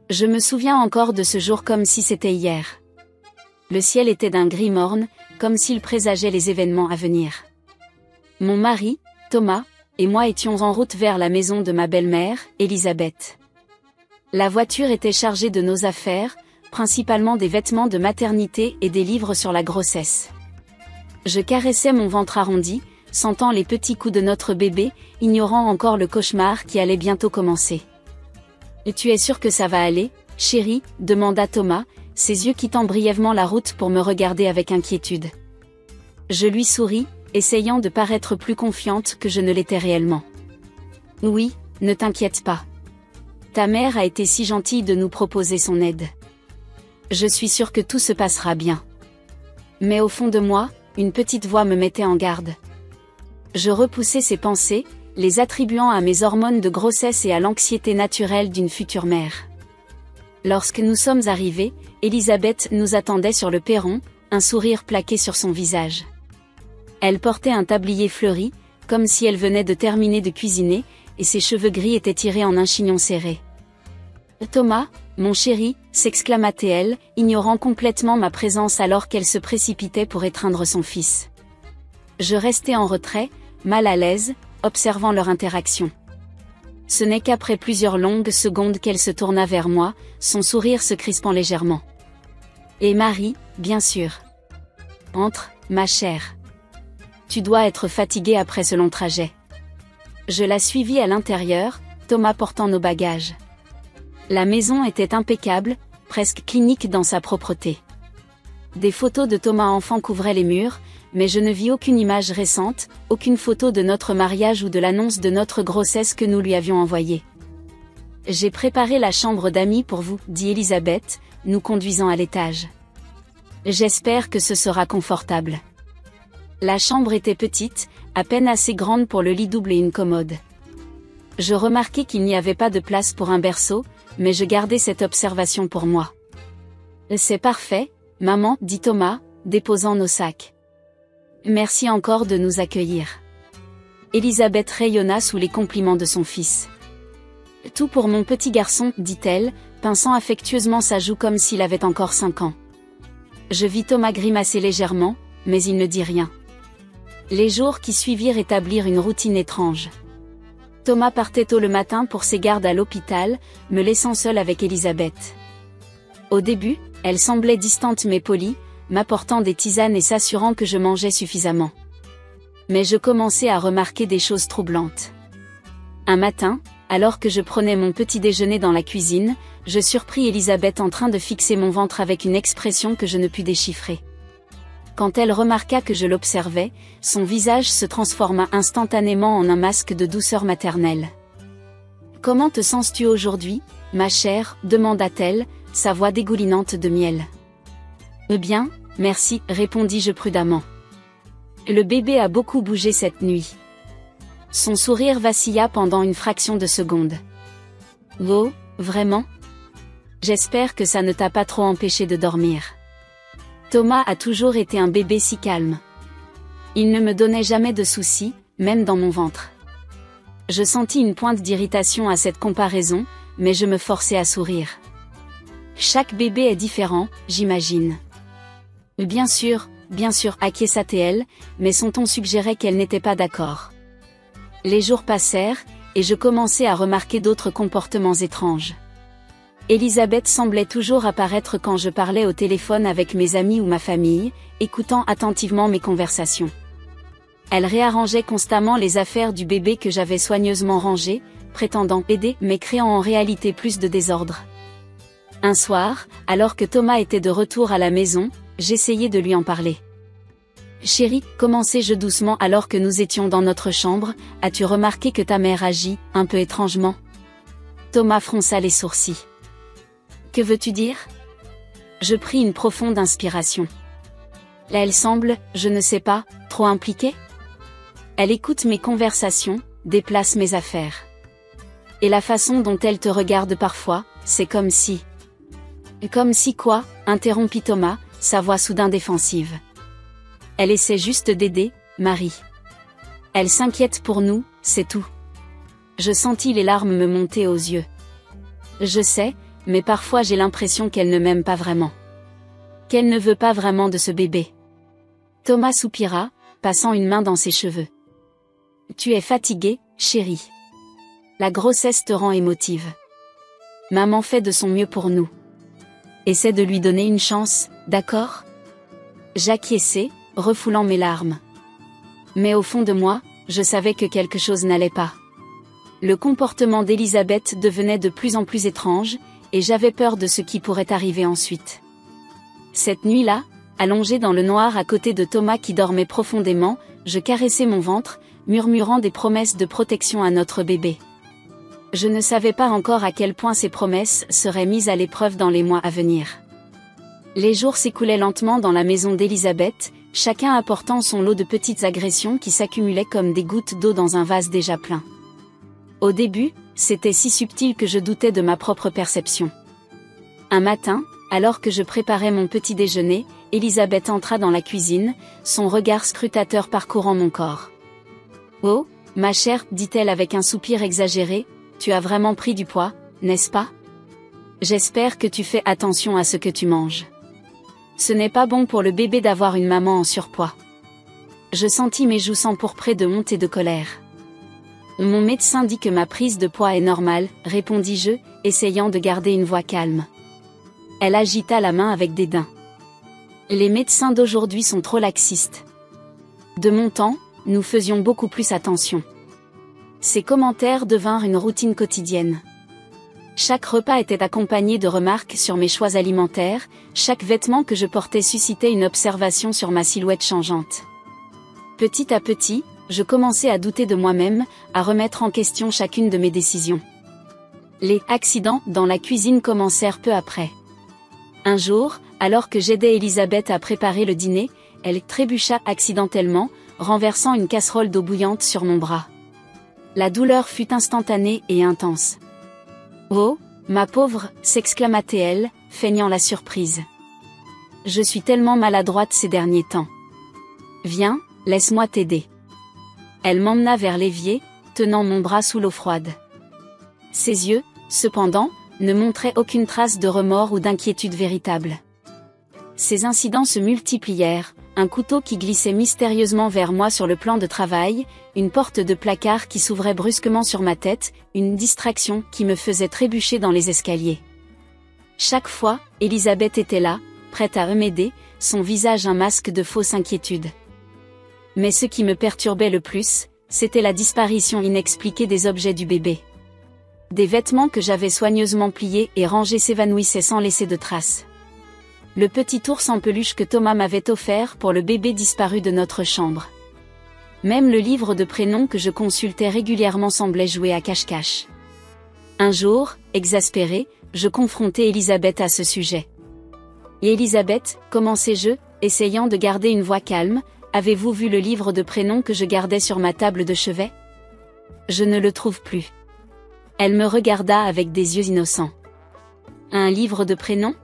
Je me souviens encore de ce jour comme si c'était hier. Le ciel était d'un gris morne, comme s'il présageait les événements à venir. Mon mari, Thomas, et moi étions en route vers la maison de ma belle-mère, Elisabeth. La voiture était chargée de nos affaires, principalement des vêtements de maternité et des livres sur la grossesse. Je caressais mon ventre arrondi, sentant les petits coups de notre bébé, ignorant encore le cauchemar qui allait bientôt commencer. « Et tu es sûre que ça va aller, chérie ?» demanda Thomas, ses yeux quittant brièvement la route pour me regarder avec inquiétude. Je lui souris, essayant de paraître plus confiante que je ne l'étais réellement. « Oui, ne t'inquiète pas. Ta mère a été si gentille de nous proposer son aide. Je suis sûre que tout se passera bien. » Mais au fond de moi, une petite voix me mettait en garde. Je repoussais ces pensées, les attribuant à mes hormones de grossesse et à l'anxiété naturelle d'une future mère. Lorsque nous sommes arrivés, Elisabeth nous attendait sur le perron, un sourire plaqué sur son visage. Elle portait un tablier fleuri, comme si elle venait de terminer de cuisiner, et ses cheveux gris étaient tirés en un chignon serré. « Thomas, mon chéri !» s'exclama-t-elle, ignorant complètement ma présence alors qu'elle se précipitait pour étreindre son fils. Je restais en retrait, mal à l'aise, observant leur interaction. Ce n'est qu'après plusieurs longues secondes qu'elle se tourna vers moi, son sourire se crispant légèrement. « Et Marie, bien sûr. Entre, ma chère. Tu dois être fatiguée après ce long trajet. » Je la suivis à l'intérieur, Thomas portant nos bagages. La maison était impeccable, presque clinique dans sa propreté. Des photos de Thomas enfant couvraient les murs, mais je ne vis aucune image récente, aucune photo de notre mariage ou de l'annonce de notre grossesse que nous lui avions envoyée. « J'ai préparé la chambre d'amis pour vous, » dit Elisabeth, nous conduisant à l'étage. « J'espère que ce sera confortable. » La chambre était petite, à peine assez grande pour le lit double et une commode. Je remarquai qu'il n'y avait pas de place pour un berceau, mais je gardai cette observation pour moi. « C'est parfait, maman, » dit Thomas, déposant nos sacs. « Merci encore de nous accueillir. » Elisabeth rayonna sous les compliments de son fils. « Tout pour mon petit garçon, » dit-elle, pinçant affectueusement sa joue comme s'il avait encore 5 ans. Je vis Thomas grimacer légèrement, mais il ne dit rien. Les jours qui suivirent établirent une routine étrange. Thomas partait tôt le matin pour ses gardes à l'hôpital, me laissant seule avec Elisabeth. Au début, elle semblait distante mais polie, m'apportant des tisanes et s'assurant que je mangeais suffisamment. Mais je commençais à remarquer des choses troublantes. Un matin, alors que je prenais mon petit déjeuner dans la cuisine, je surpris Elisabeth en train de fixer mon ventre avec une expression que je ne pus déchiffrer. Quand elle remarqua que je l'observais, son visage se transforma instantanément en un masque de douceur maternelle. « Comment te sens-tu aujourd'hui, ma chère ?» demanda-t-elle, sa voix dégoulinante de miel. « Bien, merci » répondis-je prudemment. Le bébé a beaucoup bougé cette nuit. Son sourire vacilla pendant une fraction de seconde. « Oh, vraiment ? J'espère que ça ne t'a pas trop empêché de dormir. » Thomas a toujours été un bébé si calme. Il ne me donnait jamais de soucis, même dans mon ventre. Je sentis une pointe d'irritation à cette comparaison, mais je me forçai à sourire. Chaque bébé est différent, j'imagine. Bien sûr, acquiesça-t-elle, mais son ton suggérait qu'elle n'était pas d'accord. Les jours passèrent, et je commençai à remarquer d'autres comportements étranges. Elisabeth semblait toujours apparaître quand je parlais au téléphone avec mes amis ou ma famille, écoutant attentivement mes conversations. Elle réarrangeait constamment les affaires du bébé que j'avais soigneusement rangées, prétendant aider mais créant en réalité plus de désordre. Un soir, alors que Thomas était de retour à la maison, j'essayai de lui en parler. « Chérie, » commençai-je doucement alors que nous étions dans notre chambre, « as-tu remarqué que ta mère agit un peu étrangement ?» Thomas fronça les sourcils. « Que veux-tu dire ?» Je pris une profonde inspiration. Elle semble, je ne sais pas, trop impliquée. Elle écoute mes conversations, déplace mes affaires. Et la façon dont elle te regarde parfois, c'est comme si... Comme si quoi, interrompit Thomas, sa voix soudain défensive. Elle essaie juste d'aider, Marie. Elle s'inquiète pour nous, c'est tout. Je sentis les larmes me monter aux yeux. Je sais, mais parfois j'ai l'impression qu'elle ne m'aime pas vraiment. Qu'elle ne veut pas vraiment de ce bébé. Thomas soupira, passant une main dans ses cheveux. Tu es fatiguée, chérie. La grossesse te rend émotive. Maman fait de son mieux pour nous. Essaie de lui donner une chance, d'accord ? J'acquiesçai, refoulant mes larmes. Mais au fond de moi, je savais que quelque chose n'allait pas. Le comportement d'Elisabeth devenait de plus en plus étrange, et j'avais peur de ce qui pourrait arriver ensuite. Cette nuit-là, allongée dans le noir à côté de Thomas qui dormait profondément, je caressais mon ventre, murmurant des promesses de protection à notre bébé. Je ne savais pas encore à quel point ces promesses seraient mises à l'épreuve dans les mois à venir. Les jours s'écoulaient lentement dans la maison d'Elisabeth, chacun apportant son lot de petites agressions qui s'accumulaient comme des gouttes d'eau dans un vase déjà plein. Au début, c'était si subtil que je doutais de ma propre perception. Un matin, alors que je préparais mon petit déjeuner, Elisabeth entra dans la cuisine, son regard scrutateur parcourant mon corps. « Oh, ma chère, dit-elle avec un soupir exagéré, tu as vraiment pris du poids, n'est-ce pas ? J'espère que tu fais attention à ce que tu manges. Ce n'est pas bon pour le bébé d'avoir une maman en surpoids. » Je sentis mes joues s'empourprer de honte et de colère. « Mon médecin dit que ma prise de poids est normale, répondis-je, essayant de garder une voix calme. Elle agita la main avec dédain. Les médecins d'aujourd'hui sont trop laxistes. De mon temps, nous faisions beaucoup plus attention. Ces commentaires devinrent une routine quotidienne. Chaque repas était accompagné de remarques sur mes choix alimentaires, chaque vêtement que je portais suscitait une observation sur ma silhouette changeante. Petit à petit, je commençais à douter de moi-même, à remettre en question chacune de mes décisions. Les accidents dans la cuisine commencèrent peu après. Un jour, alors que j'aidais Elisabeth à préparer le dîner, elle trébucha accidentellement, renversant une casserole d'eau bouillante sur mon bras. La douleur fut instantanée et intense. « Oh, ma pauvre !» s'exclama-t-elle, feignant la surprise. « Je suis tellement maladroite ces derniers temps. Viens, laisse-moi t'aider. » Elle m'emmena vers l'évier, tenant mon bras sous l'eau froide. Ses yeux, cependant, ne montraient aucune trace de remords ou d'inquiétude véritable. Ces incidents se multiplièrent, un couteau qui glissait mystérieusement vers moi sur le plan de travail, une porte de placard qui s'ouvrait brusquement sur ma tête, une distraction qui me faisait trébucher dans les escaliers. Chaque fois, Elisabeth était là, prête à m'aider, son visage un masque de fausse inquiétude. Mais ce qui me perturbait le plus, c'était la disparition inexpliquée des objets du bébé. Des vêtements que j'avais soigneusement pliés et rangés s'évanouissaient sans laisser de traces. Le petit ours en peluche que Thomas m'avait offert pour le bébé disparut de notre chambre. Même le livre de prénoms que je consultais régulièrement semblait jouer à cache-cache. Un jour, exaspérée, je confrontai Elisabeth à ce sujet. « Et Elisabeth, commençai-je, essayant de garder une voix calme, avez-vous vu le livre de prénoms que je gardais sur ma table de chevet ? Je ne le trouve plus. » Elle me regarda avec des yeux innocents. « Un livre de prénoms ?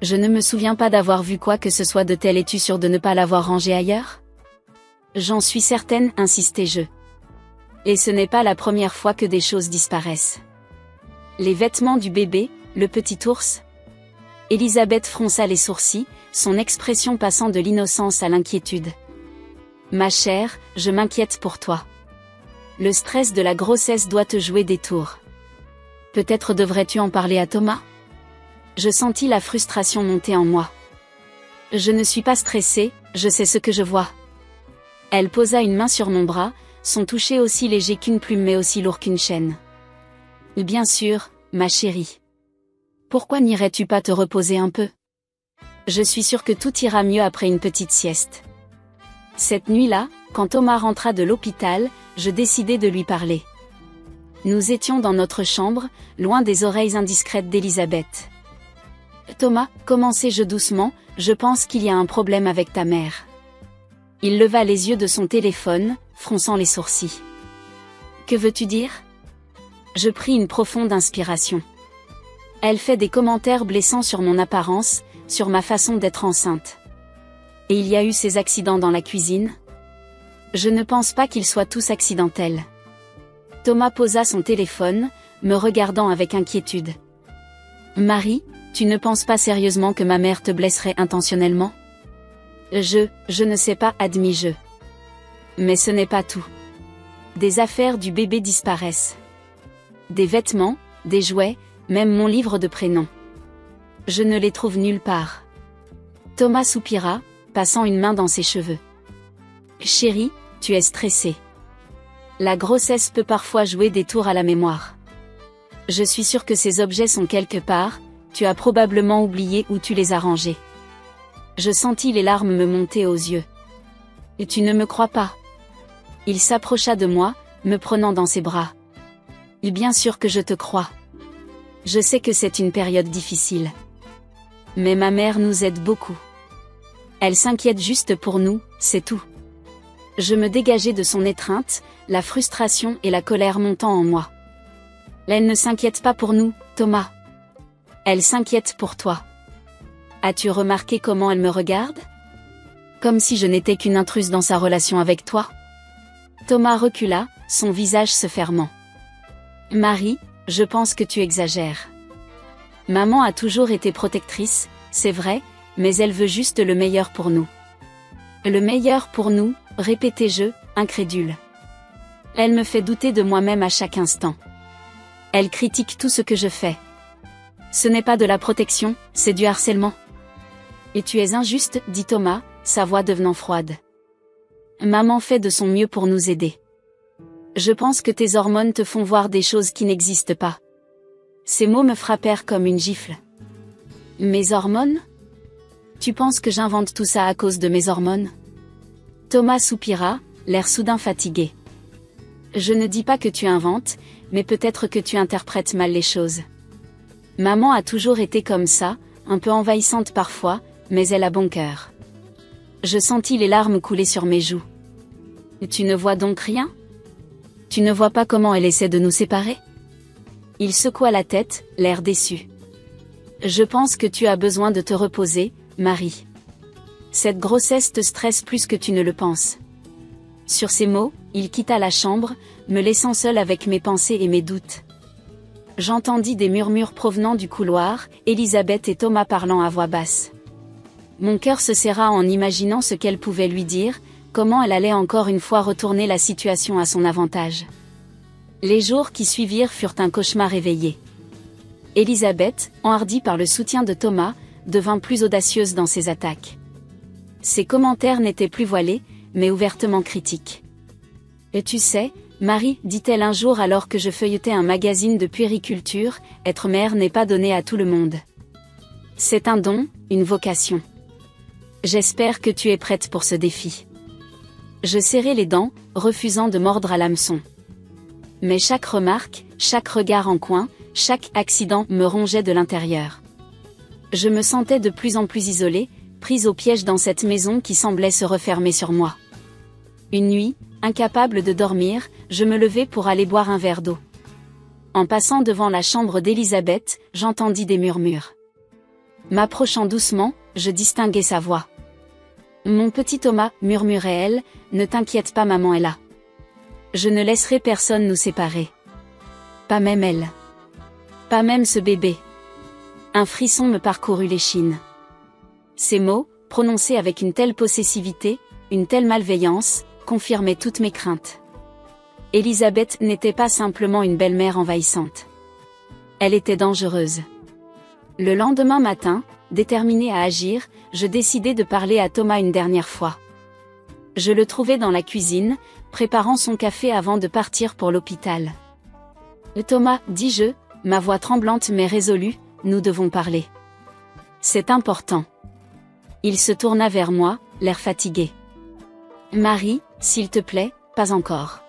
Je ne me souviens pas d'avoir vu quoi que ce soit de tel, es-tu sûre de ne pas l'avoir rangé ailleurs ? J'en suis certaine, insistai-je. Et ce n'est pas la première fois que des choses disparaissent. Les vêtements du bébé, le petit ours ? Elisabeth fronça les sourcils, son expression passant de l'innocence à l'inquiétude. Ma chère, je m'inquiète pour toi. Le stress de la grossesse doit te jouer des tours. Peut-être devrais-tu en parler à Thomas ? Je sentis la frustration monter en moi. Je ne suis pas stressée, je sais ce que je vois. Elle posa une main sur mon bras, son toucher aussi léger qu'une plume mais aussi lourd qu'une chaîne. Bien sûr, ma chérie. Pourquoi n'irais-tu pas te reposer un peu ? Je suis sûre que tout ira mieux après une petite sieste. Cette nuit-là, quand Thomas rentra de l'hôpital, je décidai de lui parler. Nous étions dans notre chambre, loin des oreilles indiscrètes d'Elisabeth. « Thomas, commençai-je doucement, je pense qu'il y a un problème avec ta mère. » Il leva les yeux de son téléphone, fronçant les sourcils. « Que veux-tu dire ? » Je pris une profonde inspiration. Elle fait des commentaires blessants sur mon apparence, sur ma façon d'être enceinte. Et il y a eu ces accidents dans la cuisine ? Je ne pense pas qu'ils soient tous accidentels. Thomas posa son téléphone, me regardant avec inquiétude. Marie, tu ne penses pas sérieusement que ma mère te blesserait intentionnellement? Je ne sais pas, admis-je. Mais ce n'est pas tout. Des affaires du bébé disparaissent. Des vêtements, des jouets, même mon livre de prénoms. Je ne les trouve nulle part. Thomas soupira, passant une main dans ses cheveux. Chérie, tu es stressée. La grossesse peut parfois jouer des tours à la mémoire. Je suis sûre que ces objets sont quelque part, tu as probablement oublié où tu les as rangés. Je sentis les larmes me monter aux yeux. Et tu ne me crois pas? Il s'approcha de moi, me prenant dans ses bras. Et bien sûr que je te crois. Je sais que c'est une période difficile. Mais ma mère nous aide beaucoup. Elle s'inquiète juste pour nous, c'est tout. Je me dégageai de son étreinte, la frustration et la colère montant en moi. Elle ne s'inquiète pas pour nous, Thomas. Elle s'inquiète pour toi. As-tu remarqué comment elle me regarde? Comme si je n'étais qu'une intruse dans sa relation avec toi. Thomas recula, son visage se fermant. Marie, je pense que tu exagères. Maman a toujours été protectrice, c'est vrai, mais elle veut juste le meilleur pour nous. Le meilleur pour nous, répétai-je, incrédule. Elle me fait douter de moi-même à chaque instant. Elle critique tout ce que je fais. Ce n'est pas de la protection, c'est du harcèlement. Et tu es injuste, dit Thomas, sa voix devenant froide. Maman fait de son mieux pour nous aider. Je pense que tes hormones te font voir des choses qui n'existent pas. Ces mots me frappèrent comme une gifle. Mes hormones? Tu penses que j'invente tout ça à cause de mes hormones? Thomas soupira, l'air soudain fatigué. Je ne dis pas que tu inventes, mais peut-être que tu interprètes mal les choses. Maman a toujours été comme ça, un peu envahissante parfois, mais elle a bon cœur. Je sentis les larmes couler sur mes joues. Tu ne vois donc rien? Tu ne vois pas comment elle essaie de nous séparer? Il secoua la tête, l'air déçu. Je pense que tu as besoin de te reposer, Marie. Cette grossesse te stresse plus que tu ne le penses. Sur ces mots, il quitta la chambre, me laissant seule avec mes pensées et mes doutes. J'entendis des murmures provenant du couloir, Elisabeth et Thomas parlant à voix basse. Mon cœur se serra en imaginant ce qu'elle pouvait lui dire, comment elle allait encore une fois retourner la situation à son avantage. Les jours qui suivirent furent un cauchemar éveillé. Elisabeth, enhardie par le soutien de Thomas, devint plus audacieuse dans ses attaques. Ses commentaires n'étaient plus voilés, mais ouvertement critiques. Et tu sais, Marie, dit-elle un jour alors que je feuilletais un magazine de puériculture, être mère n'est pas donné à tout le monde. C'est un don, une vocation. J'espère que tu es prête pour ce défi. Je serrai les dents, refusant de mordre à l'hameçon. Mais chaque remarque, chaque regard en coin, chaque accident me rongeait de l'intérieur. Je me sentais de plus en plus isolée, prise au piège dans cette maison qui semblait se refermer sur moi. Une nuit, incapable de dormir, je me levai pour aller boire un verre d'eau. En passant devant la chambre d'Elisabeth, j'entendis des murmures. M'approchant doucement, je distinguai sa voix. « Mon petit Thomas, murmurait-elle, ne t'inquiète pas, maman est là. Je ne laisserai personne nous séparer. Pas même elle. Pas même ce bébé. » Un frisson me parcourut l'échine. Ces mots, prononcés avec une telle possessivité, une telle malveillance, confirmaient toutes mes craintes. Elisabeth n'était pas simplement une belle-mère envahissante. Elle était dangereuse. Le lendemain matin, déterminée à agir, je décidai de parler à Thomas une dernière fois. Je le trouvai dans la cuisine, préparant son café avant de partir pour l'hôpital. « Thomas, dis-je, ma voix tremblante mais résolue, nous devons parler. C'est important. » Il se tourna vers moi, l'air fatigué. « Marie, s'il te plaît, pas encore.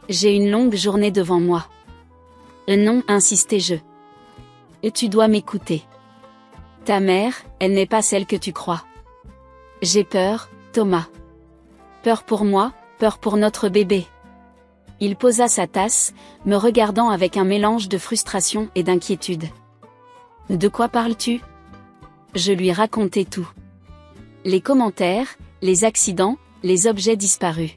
J'ai une longue journée devant moi. »« Non, insistai-je. Tu dois m'écouter. Ta mère, elle n'est pas celle que tu crois. J'ai peur, Thomas. Peur pour moi, peur pour notre bébé. » Il posa sa tasse, me regardant avec un mélange de frustration et d'inquiétude. « De quoi parles-tu » Je lui racontai tout. Les commentaires, les accidents, les objets disparus.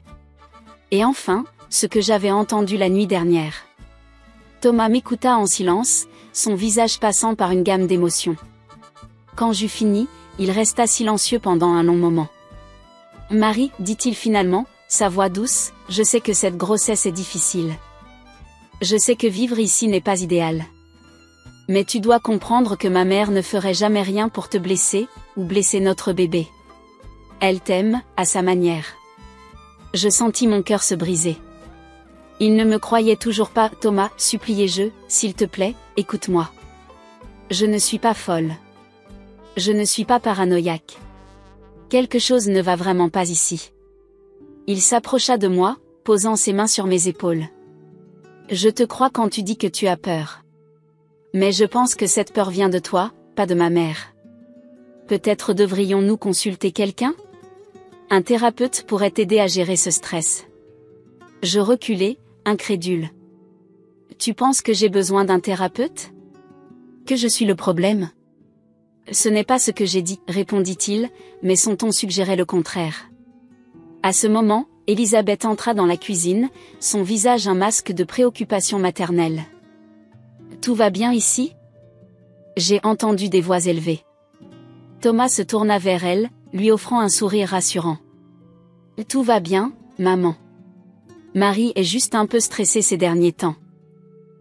Et enfin, ce que j'avais entendu la nuit dernière. Thomas m'écouta en silence, son visage passant par une gamme d'émotions. Quand j'eus fini, il resta silencieux pendant un long moment. « Marie, dit-il finalement, sa voix douce, je sais que cette grossesse est difficile. Je sais que vivre ici n'est pas idéal. Mais tu dois comprendre que ma mère ne ferait jamais rien pour te blesser, ou blesser notre bébé. Elle t'aime, à sa manière. » Je sentis mon cœur se briser. Il ne me croyait toujours pas. « Thomas, suppliai-je, s'il te plaît, écoute-moi. Je ne suis pas folle. Je ne suis pas paranoïaque. Quelque chose ne va vraiment pas ici. » Il s'approcha de moi, posant ses mains sur mes épaules. « Je te crois quand tu dis que tu as peur. Mais je pense que cette peur vient de toi, pas de ma mère. Peut-être devrions-nous consulter quelqu'un ? Un thérapeute pourrait t'aider à gérer ce stress. » Je reculai, incrédule. « Tu penses que j'ai besoin d'un thérapeute ? Que je suis le problème ? » « Ce n'est pas ce que j'ai dit, répondit-il, mais son ton suggérait le contraire. » À ce moment, Elisabeth entra dans la cuisine, son visage un masque de préoccupation maternelle. « Tout va bien ici ? » J'ai entendu des voix élevées. Thomas se tourna vers elle, lui offrant un sourire rassurant. « Tout va bien, maman. Marie est juste un peu stressée ces derniers temps. »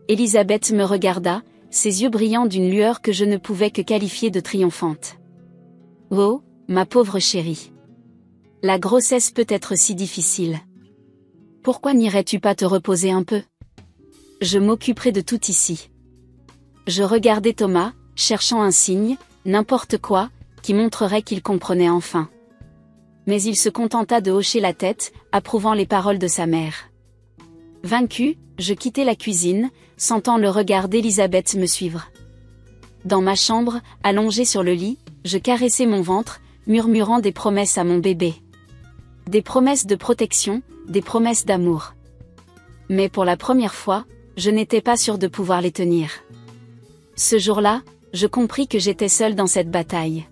Elisabeth me regarda, ses yeux brillants d'une lueur que je ne pouvais que qualifier de triomphante. « Oh, ma pauvre chérie. La grossesse peut être si difficile. Pourquoi n'irais-tu pas te reposer un peu ? Je m'occuperai de tout ici. » Je regardai Thomas, cherchant un signe, n'importe quoi, qui montrerait qu'il comprenait enfin. Mais il se contenta de hocher la tête, approuvant les paroles de sa mère. Vaincu, je quittai la cuisine, sentant le regard d'Elisabeth me suivre. Dans ma chambre, allongée sur le lit, je caressais mon ventre, murmurant des promesses à mon bébé. Des promesses de protection, des promesses d'amour. Mais pour la première fois, je n'étais pas sûre de pouvoir les tenir. Ce jour-là, je compris que j'étais seule dans cette bataille.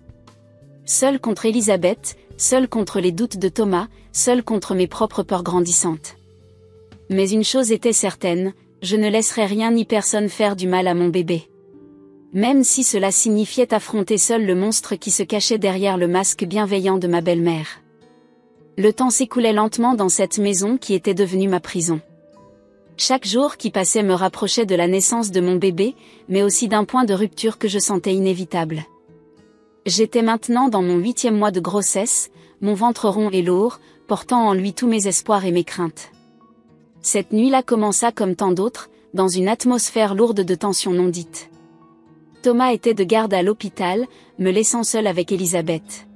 Seule contre Elisabeth, seule contre les doutes de Thomas, seule contre mes propres peurs grandissantes. Mais une chose était certaine, je ne laisserai rien ni personne faire du mal à mon bébé. Même si cela signifiait affronter seul le monstre qui se cachait derrière le masque bienveillant de ma belle-mère. Le temps s'écoulait lentement dans cette maison qui était devenue ma prison. Chaque jour qui passait me rapprochait de la naissance de mon bébé, mais aussi d'un point de rupture que je sentais inévitable. J'étais maintenant dans mon 8e mois de grossesse, mon ventre rond et lourd, portant en lui tous mes espoirs et mes craintes. Cette nuit-là commença comme tant d'autres, dans une atmosphère lourde de tensions non dites. Thomas était de garde à l'hôpital, me laissant seule avec Elisabeth.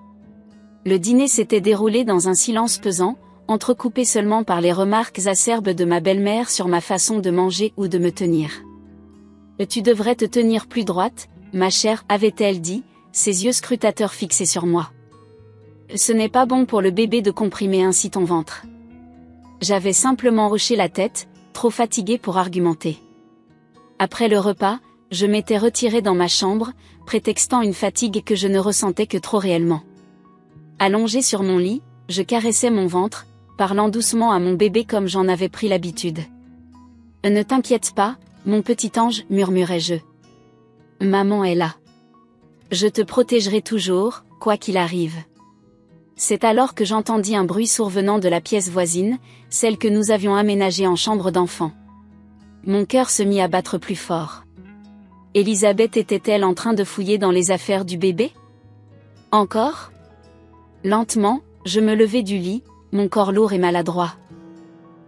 Le dîner s'était déroulé dans un silence pesant, entrecoupé seulement par les remarques acerbes de ma belle-mère sur ma façon de manger ou de me tenir. « Tu devrais te tenir plus droite, ma chère, avait-elle dit, ses yeux scrutateurs fixés sur moi. Ce n'est pas bon pour le bébé de comprimer ainsi ton ventre. » J'avais simplement hoché la tête, trop fatiguée pour argumenter. Après le repas, je m'étais retirée dans ma chambre, prétextant une fatigue que je ne ressentais que trop réellement. Allongée sur mon lit, je caressais mon ventre, parlant doucement à mon bébé comme j'en avais pris l'habitude. « Ne t'inquiète pas, mon petit ange, murmurai-je. Maman est là. Je te protégerai toujours, quoi qu'il arrive. » C'est alors que j'entendis un bruit survenant de la pièce voisine, celle que nous avions aménagée en chambre d'enfant. Mon cœur se mit à battre plus fort. Elisabeth était-elle en train de fouiller dans les affaires du bébé ? Encore ? Lentement, je me levai du lit, mon corps lourd et maladroit.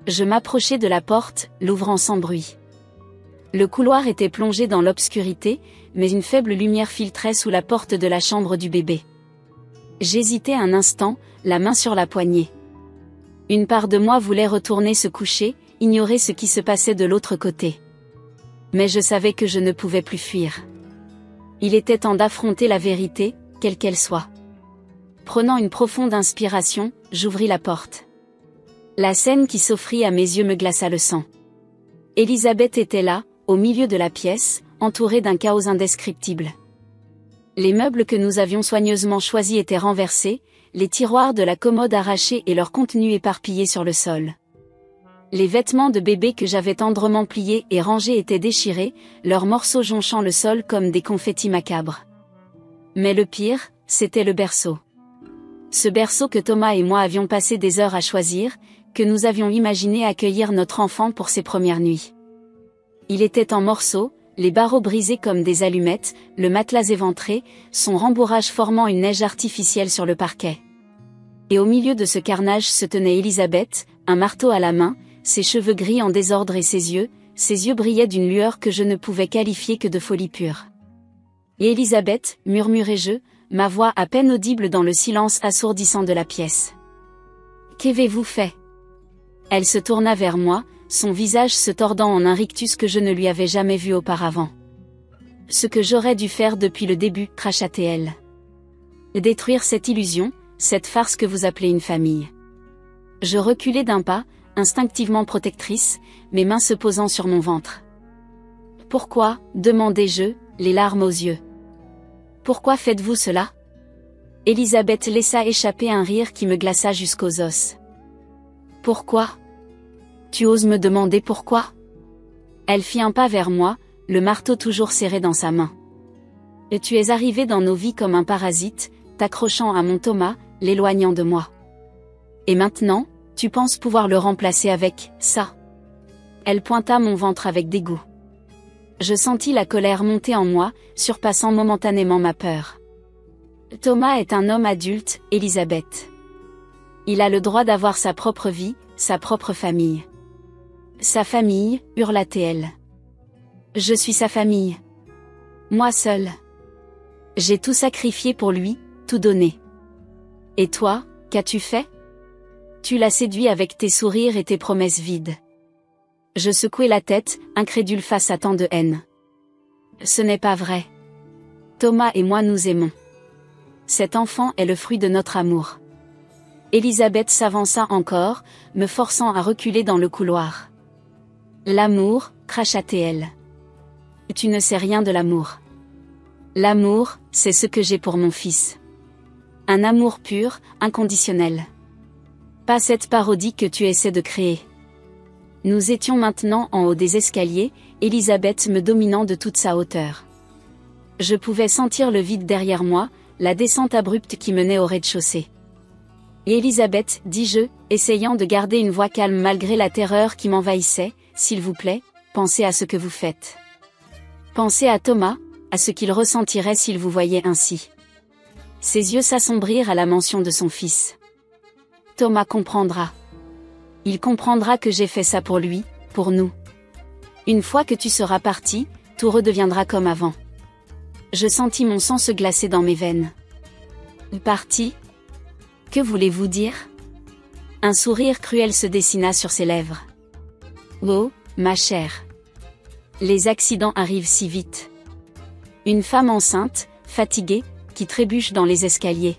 Je m'approchai de la porte, l'ouvrant sans bruit. Le couloir était plongé dans l'obscurité, mais une faible lumière filtrait sous la porte de la chambre du bébé. J'hésitai un instant, la main sur la poignée. Une part de moi voulait retourner se coucher, ignorer ce qui se passait de l'autre côté. Mais je savais que je ne pouvais plus fuir. Il était temps d'affronter la vérité, quelle qu'elle soit. Prenant une profonde inspiration, j'ouvris la porte. La scène qui s'offrit à mes yeux me glaça le sang. Elisabeth était là, au milieu de la pièce, entourée d'un chaos indescriptible. Les meubles que nous avions soigneusement choisis étaient renversés, les tiroirs de la commode arrachés et leur contenu éparpillé sur le sol. Les vêtements de bébé que j'avais tendrement pliés et rangés étaient déchirés, leurs morceaux jonchant le sol comme des confettis macabres. Mais le pire, c'était le berceau. Ce berceau que Thomas et moi avions passé des heures à choisir, que nous avions imaginé accueillir notre enfant pour ses premières nuits. Il était en morceaux, les barreaux brisés comme des allumettes, le matelas éventré, son rembourrage formant une neige artificielle sur le parquet. Et au milieu de ce carnage se tenait Elisabeth, un marteau à la main, ses cheveux gris en désordre et ses yeux brillaient d'une lueur que je ne pouvais qualifier que de folie pure. Et Elisabeth, murmurai-je, ma voix à peine audible dans le silence assourdissant de la pièce. Qu'avez-vous fait ? Elle se tourna vers moi, son visage se tordant en un rictus que je ne lui avais jamais vu auparavant. Ce que j'aurais dû faire depuis le début, cracha-t-elle. Détruire cette illusion, cette farce que vous appelez une famille. Je reculai d'un pas, instinctivement protectrice, mes mains se posant sur mon ventre. Pourquoi, demandai-je, les larmes aux yeux. Pourquoi faites-vous cela ? Elisabeth laissa échapper un rire qui me glaça jusqu'aux os. Pourquoi ? Tu oses me demander pourquoi ? Elle fit un pas vers moi, le marteau toujours serré dans sa main. Et tu es arrivé dans nos vies comme un parasite, t'accrochant à mon Thomas, l'éloignant de moi. Et maintenant, tu penses pouvoir le remplacer avec ça ? Elle pointa mon ventre avec dégoût. Je sentis la colère monter en moi, surpassant momentanément ma peur. Thomas est un homme adulte, Elisabeth. Il a le droit d'avoir sa propre vie, sa propre famille. Sa famille, hurla-t-elle. Je suis sa famille. Moi seule. J'ai tout sacrifié pour lui, tout donné. Et toi, qu'as-tu fait ? Tu l'as séduit avec tes sourires et tes promesses vides. Je secouai la tête, incrédule face à tant de haine. Ce n'est pas vrai. Thomas et moi nous aimons. Cet enfant est le fruit de notre amour. Elisabeth s'avança encore, me forçant à reculer dans le couloir. L'amour, cracha-t-elle. Tu ne sais rien de l'amour. L'amour, c'est ce que j'ai pour mon fils. Un amour pur, inconditionnel. Pas cette parodie que tu essaies de créer. Nous étions maintenant en haut des escaliers, Elisabeth me dominant de toute sa hauteur. Je pouvais sentir le vide derrière moi, la descente abrupte qui menait au rez-de-chaussée. Et Elisabeth, dis-je, essayant de garder une voix calme malgré la terreur qui m'envahissait, s'il vous plaît, pensez à ce que vous faites. Pensez à Thomas, à ce qu'il ressentirait s'il vous voyait ainsi. Ses yeux s'assombrirent à la mention de son fils. Thomas comprendra. Il comprendra que j'ai fait ça pour lui, pour nous. Une fois que tu seras parti, tout redeviendra comme avant. Je sentis mon sang se glacer dans mes veines. Parti ? Que voulez-vous dire ? Un sourire cruel se dessina sur ses lèvres. Oh, ma chère. Les accidents arrivent si vite. Une femme enceinte, fatiguée, qui trébuche dans les escaliers.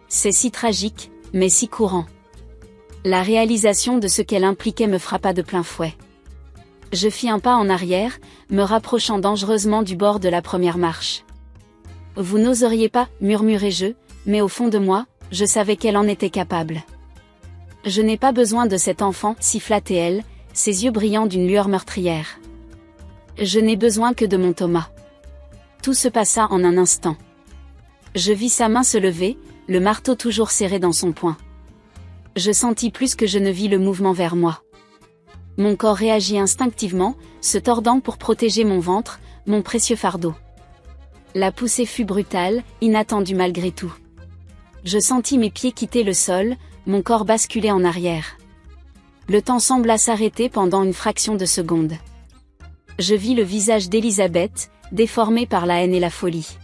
C'est si tragique, mais si courant. La réalisation de ce qu'elle impliquait me frappa de plein fouet. Je fis un pas en arrière, me rapprochant dangereusement du bord de la première marche. Vous n'oseriez pas, murmurai-je, mais au fond de moi, je savais qu'elle en était capable. Je n'ai pas besoin de cet enfant, siffla-t-elle, ses yeux brillants d'une lueur meurtrière. Je n'ai besoin que de mon Thomas. Tout se passa en un instant. Je vis sa main se lever, le marteau toujours serré dans son poing. Je sentis plus que je ne vis le mouvement vers moi. Mon corps réagit instinctivement, se tordant pour protéger mon ventre, mon précieux fardeau. La poussée fut brutale, inattendue malgré tout. Je sentis mes pieds quitter le sol, mon corps basculer en arrière. Le temps sembla s'arrêter pendant une fraction de seconde. Je vis le visage d'Elisabeth, déformé par la haine et la folie.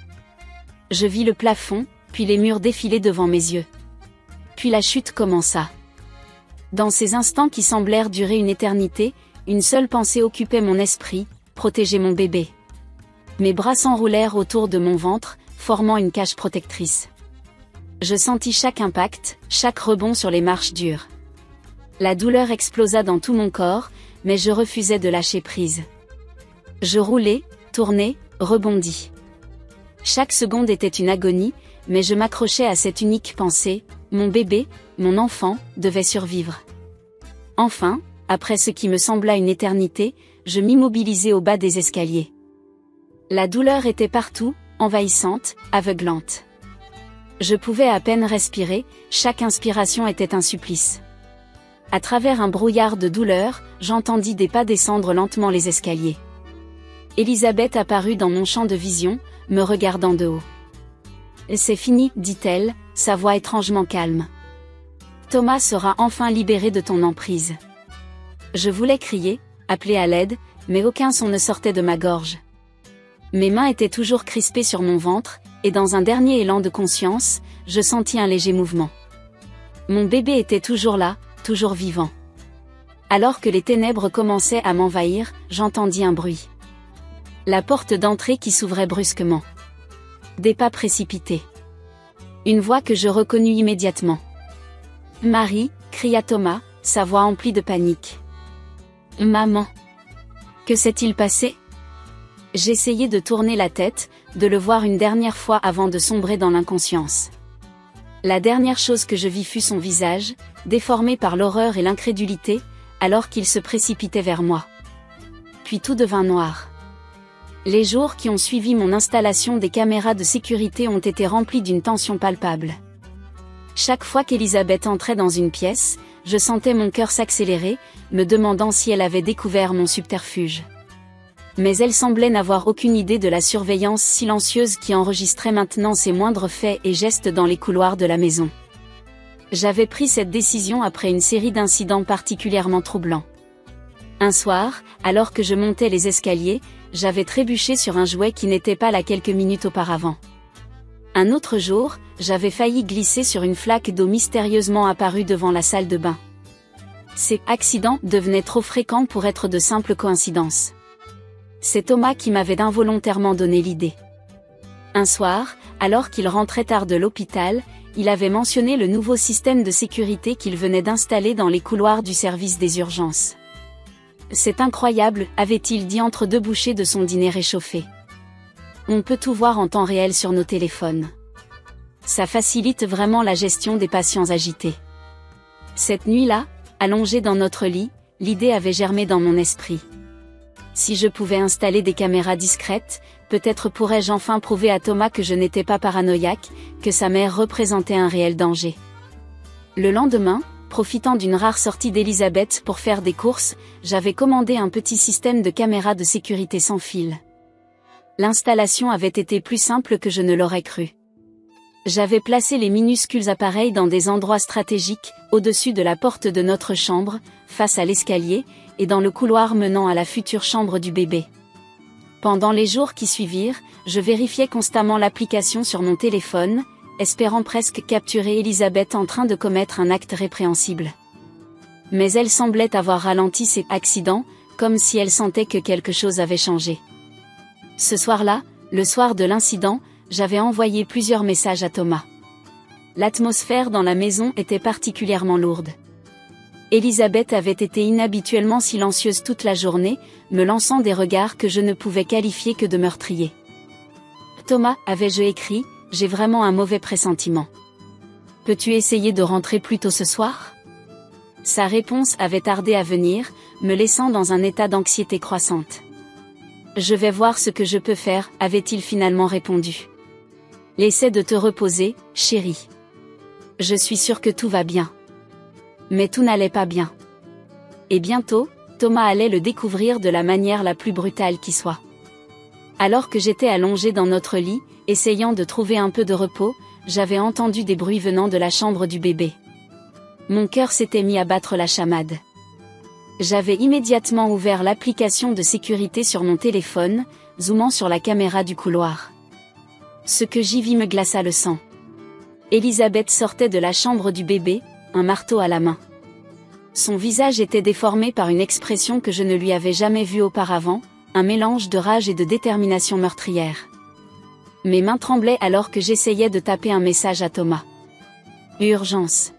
Je vis le plafond, puis les murs défiler devant mes yeux. Puis la chute commença. Dans ces instants qui semblèrent durer une éternité, une seule pensée occupait mon esprit, protéger mon bébé. Mes bras s'enroulèrent autour de mon ventre, formant une cage protectrice. Je sentis chaque impact, chaque rebond sur les marches dures. La douleur explosa dans tout mon corps, mais je refusais de lâcher prise. Je roulais, tournais, rebondis. Chaque seconde était une agonie, mais je m'accrochais à cette unique pensée, mon bébé, mon enfant, devait survivre. Enfin, après ce qui me sembla une éternité, je m'immobilisai au bas des escaliers. La douleur était partout, envahissante, aveuglante. Je pouvais à peine respirer, chaque inspiration était un supplice. À travers un brouillard de douleur, j'entendis des pas descendre lentement les escaliers. Elisabeth apparut dans mon champ de vision, me regardant de haut. « C'est fini, dit-elle, sa voix étrangement calme. Thomas sera enfin libéré de ton emprise. » Je voulais crier, appeler à l'aide, mais aucun son ne sortait de ma gorge. Mes mains étaient toujours crispées sur mon ventre, et dans un dernier élan de conscience, je sentis un léger mouvement. Mon bébé était toujours là, toujours vivant. Alors que les ténèbres commençaient à m'envahir, j'entendis un bruit. La porte d'entrée qui s'ouvrait brusquement. Des pas précipités. Une voix que je reconnus immédiatement. « Marie !» cria Thomas, sa voix emplie de panique. « Maman ! Que s'est-il passé ?» J'essayai de tourner la tête, de le voir une dernière fois avant de sombrer dans l'inconscience. La dernière chose que je vis fut son visage, déformé par l'horreur et l'incrédulité, alors qu'il se précipitait vers moi. Puis tout devint noir. Les jours qui ont suivi mon installation des caméras de sécurité ont été remplis d'une tension palpable. Chaque fois qu'Elisabeth entrait dans une pièce, je sentais mon cœur s'accélérer, me demandant si elle avait découvert mon subterfuge. Mais elle semblait n'avoir aucune idée de la surveillance silencieuse qui enregistrait maintenant ses moindres faits et gestes dans les couloirs de la maison. J'avais pris cette décision après une série d'incidents particulièrement troublants. Un soir, alors que je montais les escaliers, j'avais trébuché sur un jouet qui n'était pas là quelques minutes auparavant. Un autre jour, j'avais failli glisser sur une flaque d'eau mystérieusement apparue devant la salle de bain. Ces accidents devenaient trop fréquents pour être de simples coïncidences. C'est Thomas qui m'avait involontairement donné l'idée. Un soir, alors qu'il rentrait tard de l'hôpital, il avait mentionné le nouveau système de sécurité qu'il venait d'installer dans les couloirs du service des urgences. « C'est incroyable », avait-il dit entre deux bouchées de son dîner réchauffé. « On peut tout voir en temps réel sur nos téléphones. Ça facilite vraiment la gestion des patients agités. » Cette nuit-là, allongé dans notre lit, l'idée avait germé dans mon esprit. Si je pouvais installer des caméras discrètes, peut-être pourrais-je enfin prouver à Thomas que je n'étais pas paranoïaque, que sa mère représentait un réel danger. Le lendemain, profitant d'une rare sortie d'Elisabeth pour faire des courses, j'avais commandé un petit système de caméras de sécurité sans fil. L'installation avait été plus simple que je ne l'aurais cru. J'avais placé les minuscules appareils dans des endroits stratégiques, au-dessus de la porte de notre chambre, face à l'escalier, et dans le couloir menant à la future chambre du bébé. Pendant les jours qui suivirent, je vérifiais constamment l'application sur mon téléphone, espérant presque capturer Elisabeth en train de commettre un acte répréhensible. Mais elle semblait avoir ralenti ses accidents, comme si elle sentait que quelque chose avait changé. Ce soir-là, le soir de l'incident, j'avais envoyé plusieurs messages à Thomas. L'atmosphère dans la maison était particulièrement lourde. Elisabeth avait été inhabituellement silencieuse toute la journée, me lançant des regards que je ne pouvais qualifier que de meurtriers. « Thomas, avais-je écrit, j'ai vraiment un mauvais pressentiment. Peux-tu essayer de rentrer plus tôt ce soir ?» Sa réponse avait tardé à venir, me laissant dans un état d'anxiété croissante. « Je vais voir ce que je peux faire », avait-il finalement répondu. « Essaie de te reposer, chérie. Je suis sûre que tout va bien. » Mais tout n'allait pas bien. Et bientôt, Thomas allait le découvrir de la manière la plus brutale qui soit. Alors que j'étais allongée dans notre lit, essayant de trouver un peu de repos, j'avais entendu des bruits venant de la chambre du bébé. Mon cœur s'était mis à battre la chamade. J'avais immédiatement ouvert l'application de sécurité sur mon téléphone, zoomant sur la caméra du couloir. Ce que j'y vis me glaça le sang. Elisabeth sortait de la chambre du bébé, un marteau à la main. Son visage était déformé par une expression que je ne lui avais jamais vue auparavant, un mélange de rage et de détermination meurtrière. Mes mains tremblaient alors que j'essayais de taper un message à Thomas. Urgence.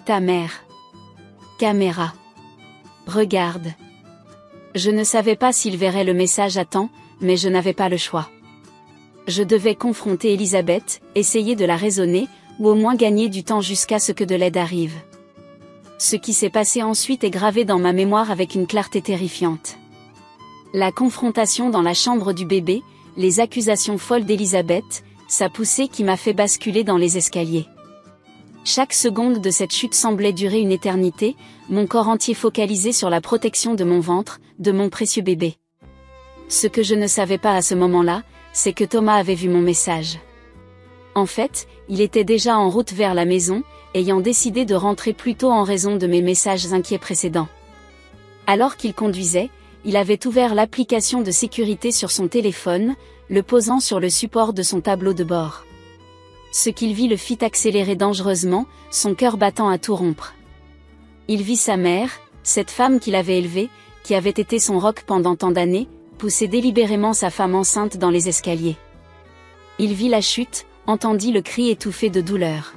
Ta mère. Caméra. Regarde. Je ne savais pas s'il verrait le message à temps, mais je n'avais pas le choix. Je devais confronter Elisabeth, essayer de la raisonner, ou au moins gagner du temps jusqu'à ce que de l'aide arrive. Ce qui s'est passé ensuite est gravé dans ma mémoire avec une clarté terrifiante. La confrontation dans la chambre du bébé, les accusations folles d'Elisabeth, sa poussée qui m'a fait basculer dans les escaliers. Chaque seconde de cette chute semblait durer une éternité, mon corps entier focalisé sur la protection de mon ventre, de mon précieux bébé. Ce que je ne savais pas à ce moment-là, c'est que Thomas avait vu mon message. En fait, il était déjà en route vers la maison, ayant décidé de rentrer plus tôt en raison de mes messages inquiets précédents. Alors qu'il conduisait, il avait ouvert l'application de sécurité sur son téléphone, le posant sur le support de son tableau de bord. Ce qu'il vit le fit accélérer dangereusement, son cœur battant à tout rompre. Il vit sa mère, cette femme qu'il avait élevée, qui avait été son roc pendant tant d'années, pousser délibérément sa femme enceinte dans les escaliers. Il vit la chute, entendit le cri étouffé de douleur.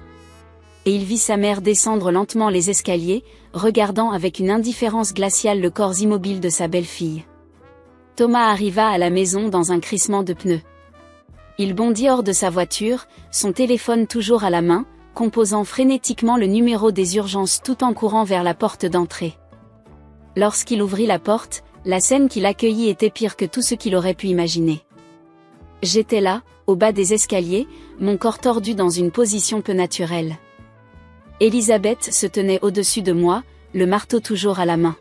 Et il vit sa mère descendre lentement les escaliers, regardant avec une indifférence glaciale le corps immobile de sa belle-fille. Thomas arriva à la maison dans un crissement de pneus. Il bondit hors de sa voiture, son téléphone toujours à la main, composant frénétiquement le numéro des urgences tout en courant vers la porte d'entrée. Lorsqu'il ouvrit la porte, la scène qui l'accueillit était pire que tout ce qu'il aurait pu imaginer. J'étais là, au bas des escaliers, mon corps tordu dans une position peu naturelle. Elisabeth se tenait au-dessus de moi, le marteau toujours à la main.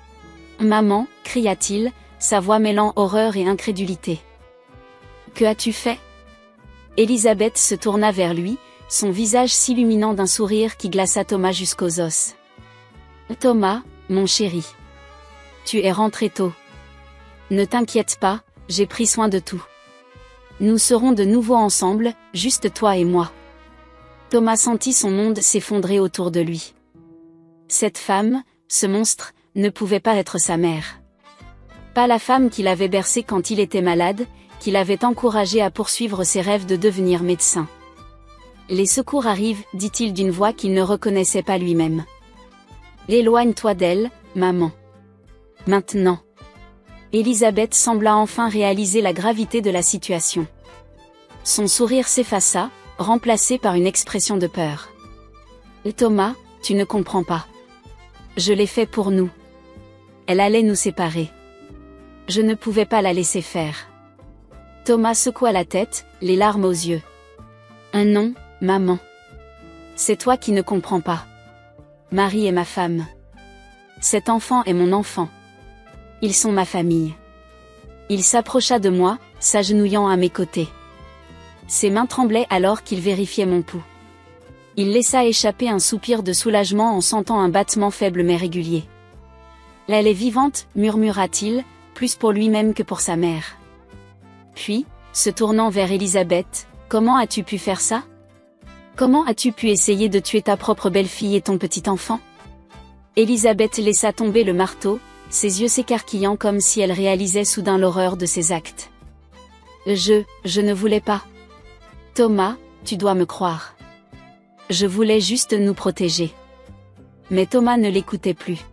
« Maman » cria-t-il, sa voix mêlant horreur et incrédulité. « Que as-tu fait » Elisabeth se tourna vers lui, son visage s'illuminant d'un sourire qui glaça Thomas jusqu'aux os. « Thomas, mon chéri. Tu es rentré tôt. Ne t'inquiète pas, j'ai pris soin de tout. Nous serons de nouveau ensemble, juste toi et moi. » Thomas sentit son monde s'effondrer autour de lui. Cette femme, ce monstre, ne pouvait pas être sa mère. Pas la femme qu'il avait bercée quand il était malade, qu'il avait encouragé à poursuivre ses rêves de devenir médecin. « Les secours arrivent, dit-il d'une voix qu'il ne reconnaissait pas lui-même. Éloigne-toi d'elle, maman. Maintenant. » Elisabeth sembla enfin réaliser la gravité de la situation. Son sourire s'effaça, remplacé par une expression de peur. « Thomas, tu ne comprends pas. Je l'ai fait pour nous. Elle allait nous séparer. Je ne pouvais pas la laisser faire. » Thomas secoua la tête, les larmes aux yeux. « Non, maman. C'est toi qui ne comprends pas. Marie est ma femme. Cet enfant est mon enfant. Ils sont ma famille. » Il s'approcha de moi, s'agenouillant à mes côtés. Ses mains tremblaient alors qu'il vérifiait mon pouls. Il laissa échapper un soupir de soulagement en sentant un battement faible mais régulier. « Elle est vivante, murmura-t-il, plus pour lui-même que pour sa mère. » Puis, se tournant vers Elisabeth, « Comment as-tu pu faire ça ? Comment as-tu pu essayer de tuer ta propre belle-fille et ton petit enfant ?» Elisabeth laissa tomber le marteau, ses yeux s'écarquillant comme si elle réalisait soudain l'horreur de ses actes. « Je ne voulais pas. Thomas, tu dois me croire. Je voulais juste nous protéger. » Mais Thomas ne l'écoutait plus.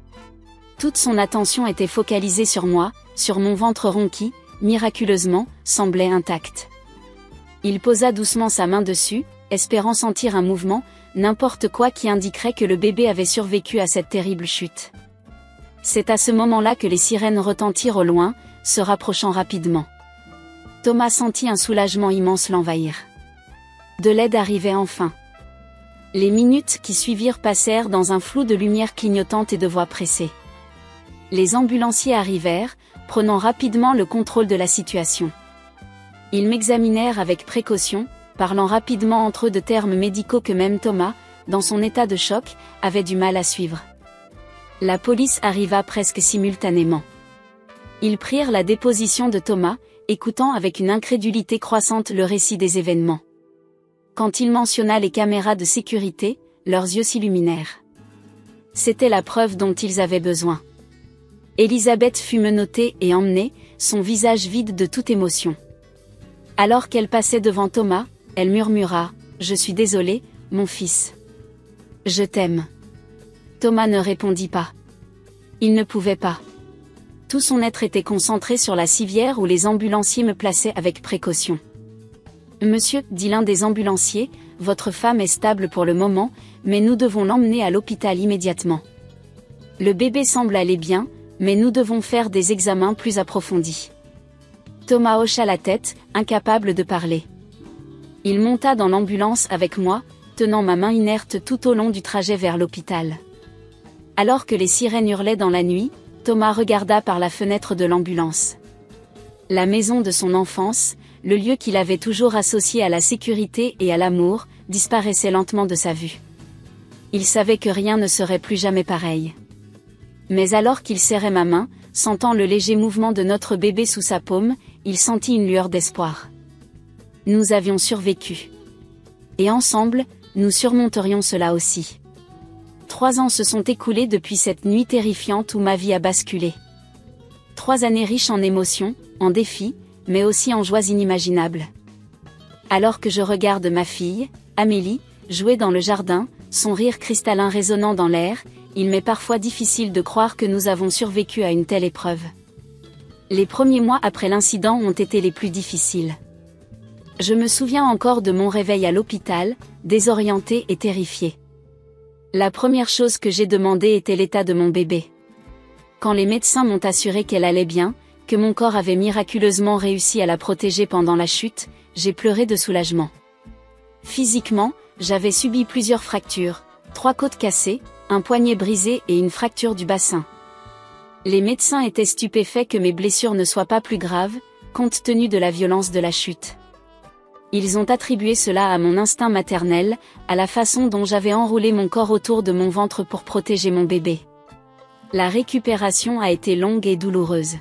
Toute son attention était focalisée sur moi, sur mon ventre rond qui, miraculeusement, semblait intact. Il posa doucement sa main dessus, espérant sentir un mouvement, n'importe quoi qui indiquerait que le bébé avait survécu à cette terrible chute. C'est à ce moment-là que les sirènes retentirent au loin, se rapprochant rapidement. Thomas sentit un soulagement immense l'envahir. De l'aide arrivait enfin. Les minutes qui suivirent passèrent dans un flou de lumière clignotante et de voix pressées. Les ambulanciers arrivèrent, prenant rapidement le contrôle de la situation. Ils m'examinèrent avec précaution, parlant rapidement entre eux de termes médicaux que même Thomas, dans son état de choc, avait du mal à suivre. La police arriva presque simultanément. Ils prirent la déposition de Thomas, écoutant avec une incrédulité croissante le récit des événements. Quand il mentionna les caméras de sécurité, leurs yeux s'illuminèrent. C'était la preuve dont ils avaient besoin. Elisabeth fut menottée et emmenée, son visage vide de toute émotion. Alors qu'elle passait devant Thomas, elle murmura « Je suis désolée, mon fils. Je t'aime. » Thomas ne répondit pas. Il ne pouvait pas. Tout son être était concentré sur la civière où les ambulanciers me plaçaient avec précaution. « Monsieur, dit l'un des ambulanciers, votre femme est stable pour le moment, mais nous devons l'emmener à l'hôpital immédiatement. » Le bébé semble aller bien, mais nous devons faire des examens plus approfondis. Thomas hocha la tête, incapable de parler. Il monta dans l'ambulance avec moi, tenant ma main inerte tout au long du trajet vers l'hôpital. Alors que les sirènes hurlaient dans la nuit, Thomas regarda par la fenêtre de l'ambulance. La maison de son enfance, le lieu qu'il avait toujours associé à la sécurité et à l'amour, disparaissait lentement de sa vue. Il savait que rien ne serait plus jamais pareil. Mais alors qu'il serrait ma main, sentant le léger mouvement de notre bébé sous sa paume, il sentit une lueur d'espoir. Nous avions survécu. Et ensemble, nous surmonterions cela aussi. 3 ans se sont écoulés depuis cette nuit terrifiante où ma vie a basculé. 3 années riches en émotions, en défis, mais aussi en joies inimaginables. Alors que je regarde ma fille, Amélie, jouer dans le jardin, son rire cristallin résonnant dans l'air, il m'est parfois difficile de croire que nous avons survécu à une telle épreuve. Les premiers mois après l'incident ont été les plus difficiles. Je me souviens encore de mon réveil à l'hôpital, désorienté et terrifié. La première chose que j'ai demandé était l'état de mon bébé. Quand les médecins m'ont assuré qu'elle allait bien, que mon corps avait miraculeusement réussi à la protéger pendant la chute, j'ai pleuré de soulagement. Physiquement, j'avais subi plusieurs fractures, 3 côtes cassées, un poignet brisé et une fracture du bassin. Les médecins étaient stupéfaits que mes blessures ne soient pas plus graves, compte tenu de la violence de la chute. Ils ont attribué cela à mon instinct maternel, à la façon dont j'avais enroulé mon corps autour de mon ventre pour protéger mon bébé. La récupération a été longue et douloureuse.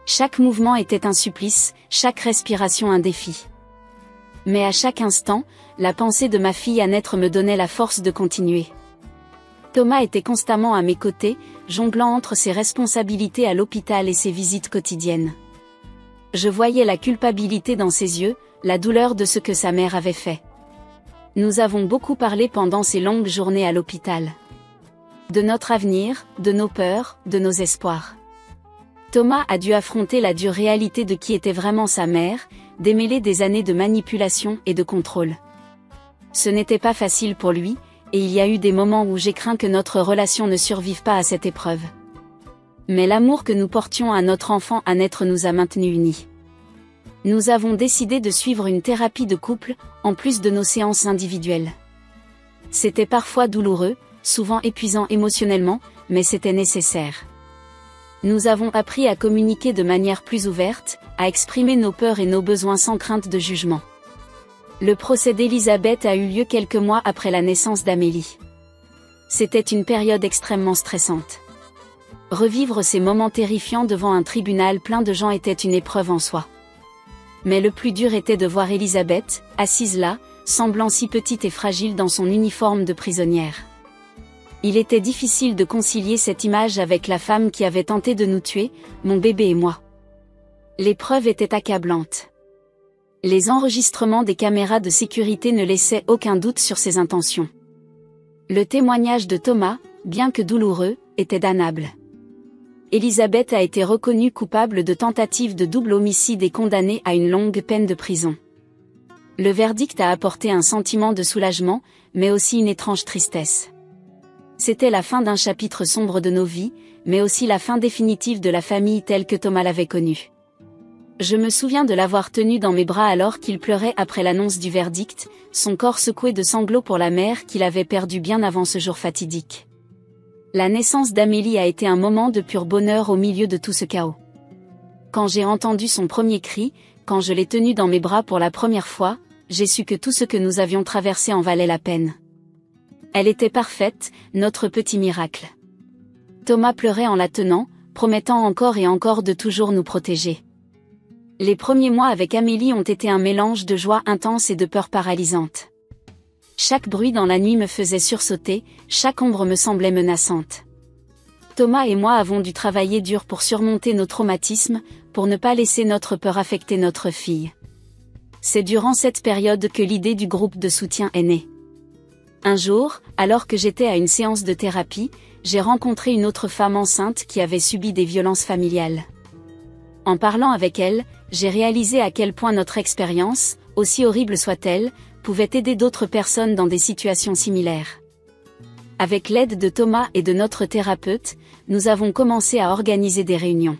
Chaque mouvement était un supplice, chaque respiration un défi. Mais à chaque instant, la pensée de ma fille à naître me donnait la force de continuer. Thomas était constamment à mes côtés, jonglant entre ses responsabilités à l'hôpital et ses visites quotidiennes. Je voyais la culpabilité dans ses yeux, la douleur de ce que sa mère avait fait. Nous avons beaucoup parlé pendant ces longues journées à l'hôpital. De notre avenir, de nos peurs, de nos espoirs. Thomas a dû affronter la dure réalité de qui était vraiment sa mère, démêler des années de manipulation et de contrôle. Ce n'était pas facile pour lui, et il y a eu des moments où j'ai craint que notre relation ne survive pas à cette épreuve. Mais l'amour que nous portions à notre enfant à naître nous a maintenus unis. Nous avons décidé de suivre une thérapie de couple, en plus de nos séances individuelles. C'était parfois douloureux, souvent épuisant émotionnellement, mais c'était nécessaire. Nous avons appris à communiquer de manière plus ouverte, à exprimer nos peurs et nos besoins sans crainte de jugement. Le procès d'Elisabeth a eu lieu quelques mois après la naissance d'Amélie. C'était une période extrêmement stressante. Revivre ces moments terrifiants devant un tribunal plein de gens était une épreuve en soi. Mais le plus dur était de voir Elisabeth, assise là, semblant si petite et fragile dans son uniforme de prisonnière. Il était difficile de concilier cette image avec la femme qui avait tenté de nous tuer, mon bébé et moi. L'épreuve était accablante. Les enregistrements des caméras de sécurité ne laissaient aucun doute sur ses intentions. Le témoignage de Thomas, bien que douloureux, était damnable. Elisabeth a été reconnue coupable de tentative de double homicide et condamnée à une longue peine de prison. Le verdict a apporté un sentiment de soulagement, mais aussi une étrange tristesse. C'était la fin d'un chapitre sombre de nos vies, mais aussi la fin définitive de la famille telle que Thomas l'avait connue. Je me souviens de l'avoir tenu dans mes bras alors qu'il pleurait après l'annonce du verdict, son corps secoué de sanglots pour la mère qu'il avait perdue bien avant ce jour fatidique. La naissance d'Amélie a été un moment de pur bonheur au milieu de tout ce chaos. Quand j'ai entendu son premier cri, quand je l'ai tenue dans mes bras pour la première fois, j'ai su que tout ce que nous avions traversé en valait la peine. Elle était parfaite, notre petit miracle. Thomas pleurait en la tenant, promettant encore et encore de toujours nous protéger. Les premiers mois avec Amélie ont été un mélange de joie intense et de peur paralysante. Chaque bruit dans la nuit me faisait sursauter, chaque ombre me semblait menaçante. Thomas et moi avons dû travailler dur pour surmonter nos traumatismes, pour ne pas laisser notre peur affecter notre fille. C'est durant cette période que l'idée du groupe de soutien est née. Un jour, alors que j'étais à une séance de thérapie, j'ai rencontré une autre femme enceinte qui avait subi des violences familiales. En parlant avec elle, j'ai réalisé à quel point notre expérience, aussi horrible soit-elle, pouvait aider d'autres personnes dans des situations similaires. Avec l'aide de Thomas et de notre thérapeute, nous avons commencé à organiser des réunions.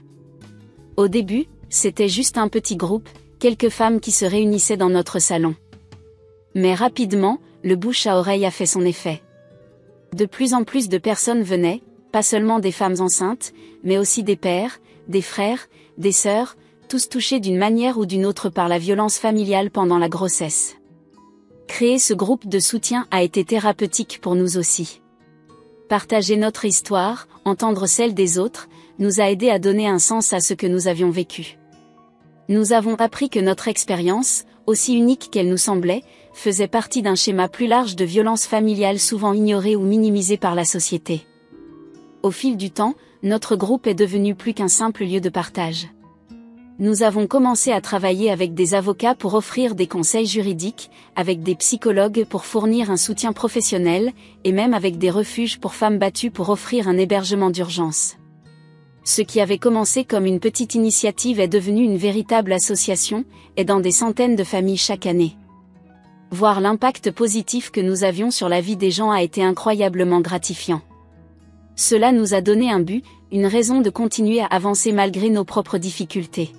Au début, c'était juste un petit groupe, quelques femmes qui se réunissaient dans notre salon. Mais rapidement, le bouche à oreille a fait son effet. De plus en plus de personnes venaient, pas seulement des femmes enceintes, mais aussi des pères, des frères, des sœurs, tous touchés d'une manière ou d'une autre par la violence familiale pendant la grossesse. Créer ce groupe de soutien a été thérapeutique pour nous aussi. Partager notre histoire, entendre celle des autres, nous a aidé à donner un sens à ce que nous avions vécu. Nous avons appris que notre expérience, aussi unique qu'elle nous semblait, faisait partie d'un schéma plus large de violence familiale souvent ignorée ou minimisée par la société. Au fil du temps, notre groupe est devenu plus qu'un simple lieu de partage. Nous avons commencé à travailler avec des avocats pour offrir des conseils juridiques, avec des psychologues pour fournir un soutien professionnel, et même avec des refuges pour femmes battues pour offrir un hébergement d'urgence. Ce qui avait commencé comme une petite initiative est devenu une véritable association, aidant des centaines de familles chaque année. Voir l'impact positif que nous avions sur la vie des gens a été incroyablement gratifiant. Cela nous a donné un but, une raison de continuer à avancer malgré nos propres difficultés.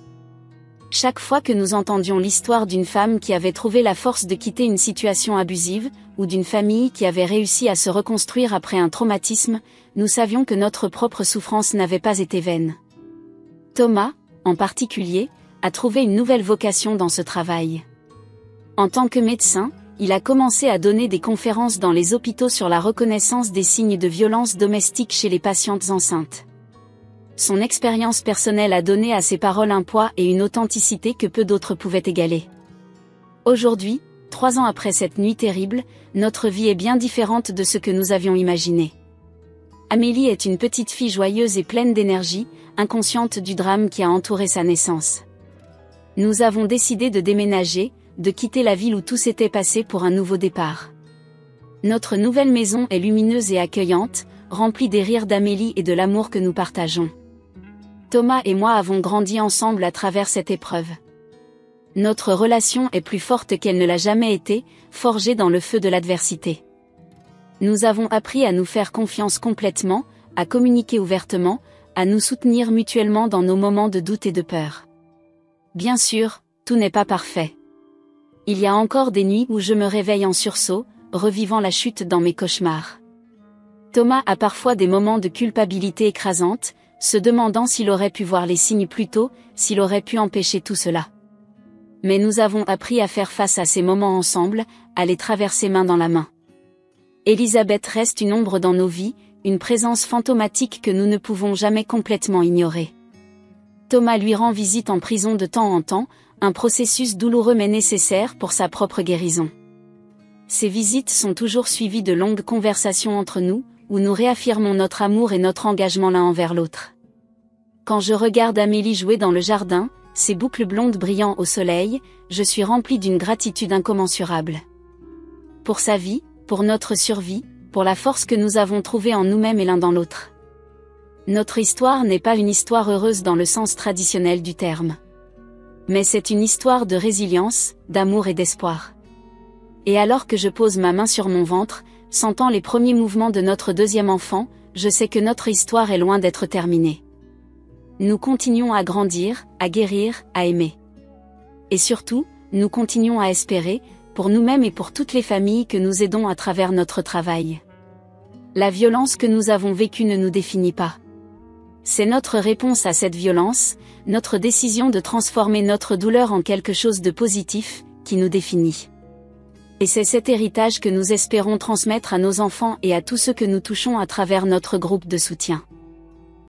Chaque fois que nous entendions l'histoire d'une femme qui avait trouvé la force de quitter une situation abusive, ou d'une famille qui avait réussi à se reconstruire après un traumatisme, nous savions que notre propre souffrance n'avait pas été vaine. Thomas, en particulier, a trouvé une nouvelle vocation dans ce travail. En tant que médecin, il a commencé à donner des conférences dans les hôpitaux sur la reconnaissance des signes de violence domestique chez les patientes enceintes. Son expérience personnelle a donné à ses paroles un poids et une authenticité que peu d'autres pouvaient égaler. Aujourd'hui, 3 ans après cette nuit terrible, notre vie est bien différente de ce que nous avions imaginé. Amélie est une petite fille joyeuse et pleine d'énergie, inconsciente du drame qui a entouré sa naissance. Nous avons décidé de déménager, de quitter la ville où tout s'était passé pour un nouveau départ. Notre nouvelle maison est lumineuse et accueillante, remplie des rires d'Amélie et de l'amour que nous partageons. Thomas et moi avons grandi ensemble à travers cette épreuve. Notre relation est plus forte qu'elle ne l'a jamais été, forgée dans le feu de l'adversité. Nous avons appris à nous faire confiance complètement, à communiquer ouvertement, à nous soutenir mutuellement dans nos moments de doute et de peur. Bien sûr, tout n'est pas parfait. Il y a encore des nuits où je me réveille en sursaut, revivant la chute dans mes cauchemars. Thomas a parfois des moments de culpabilité écrasante, se demandant s'il aurait pu voir les signes plus tôt, s'il aurait pu empêcher tout cela. Mais nous avons appris à faire face à ces moments ensemble, à les traverser main dans la main. Elisabeth reste une ombre dans nos vies, une présence fantomatique que nous ne pouvons jamais complètement ignorer. Thomas lui rend visite en prison de temps en temps, un processus douloureux mais nécessaire pour sa propre guérison. Ces visites sont toujours suivies de longues conversations entre nous, où nous réaffirmons notre amour et notre engagement l'un envers l'autre. Quand je regarde Amélie jouer dans le jardin, ses boucles blondes brillant au soleil, je suis remplie d'une gratitude incommensurable. Pour sa vie, pour notre survie, pour la force que nous avons trouvée en nous-mêmes et l'un dans l'autre. Notre histoire n'est pas une histoire heureuse dans le sens traditionnel du terme. Mais c'est une histoire de résilience, d'amour et d'espoir. Et alors que je pose ma main sur mon ventre, sentant les premiers mouvements de notre deuxième enfant, je sais que notre histoire est loin d'être terminée. Nous continuons à grandir, à guérir, à aimer. Et surtout, nous continuons à espérer, pour nous-mêmes et pour toutes les familles que nous aidons à travers notre travail. La violence que nous avons vécue ne nous définit pas. C'est notre réponse à cette violence, notre décision de transformer notre douleur en quelque chose de positif, qui nous définit. Et c'est cet héritage que nous espérons transmettre à nos enfants et à tous ceux que nous touchons à travers notre groupe de soutien.